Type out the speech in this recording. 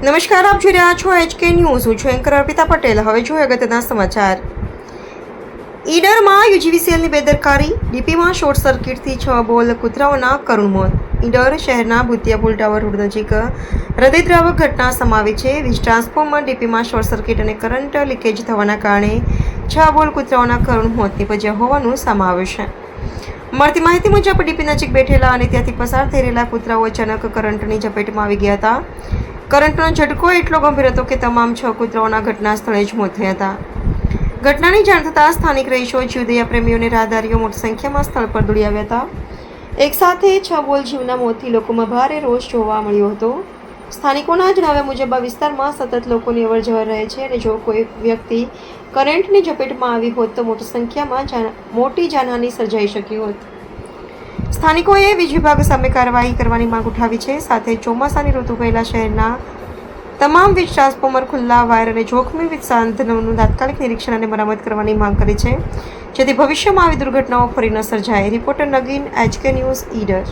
નમસ્કાર, આપ જોઈ રહ્યા છો HK ન્યૂઝ. હું છું એન્કર અર્પિતા પટેલ. હવે જોઈએ અગત્યના સમાચાર. ઈડરમાં યુજીવીસીએલની બેદરકારી, ડીપીમાં શોર્ટ સર્કિટથી 6 બોલ કૂતરાઓના કરુણ મોત. ઈડર શહેરના ભૂતિયા પુલ ટાવર રોડ નજીક હૃદયદ્રાવક ઘટના સમાવી છે. વીજ ટ્રાન્સફોર્મર ડીપીમાં શોર્ટ સર્કિટ અને કરંટ લીકેજ થવાના કારણે 6 બોલ કૂતરાઓના કરુણ મોત નીપજ્યા હોવાનું સામે આવ્યું છે. મળતી માહિતી મુજબ ડીપી નજીક બેઠેલા અને ત્યાંથી પસાર થઈ રહેલા કૂતરાઓ અચાનક કરંટની ઝપેટમાં આવી ગયા હતા. કરંટનો ઝટકો એટલો ગંભીર હતો કે તમામ 6 કૂતરાઓના ઘટના સ્થળે જ મોત થયા હતા. ઘટનાની જાણ થતાં સ્થાનિક રહીશો, જીવદયા પ્રેમીઓ અને રાહદારીઓ મોટી સંખ્યામાં સ્થળ પર દોડી આવ્યા હતા. એક સાથે 6 બોલ જીવના મોતથી લોકોમાં ભારે રોષ જોવા મળ્યો હતો. સ્થાનિકોના જણાવ્યા મુજબ આ વિસ્તારમાં સતત લોકોની અવરજવર રહે છે અને જો કોઈ વ્યક્તિ કરંટની ઝપેટમાં આવી હોત તો મોટી સંખ્યામાં મોટી જાનહાનિ સર્જાઈ શકી હોત. સ્થાનિકોએ વીજ વિભાગ સામે કાર્યવાહી કરવાની માંગ ઉઠાવી છે. સાથે ચોમાસાની ઋતુ પહેલા શહેરના તમામ વીજ ટ્રાન્સફોર્મર, ખુલ્લા વાયર અને જોખમી વીજ સાધનોનું તાત્કાલિક નિરીક્ષણ અને મરામત કરવાની માંગ કરી છે, જેથી ભવિષ્યમાં આવી દુર્ઘટનાઓ ફરી ન સર્જાય. Reporter Nagin, HK news, Idar.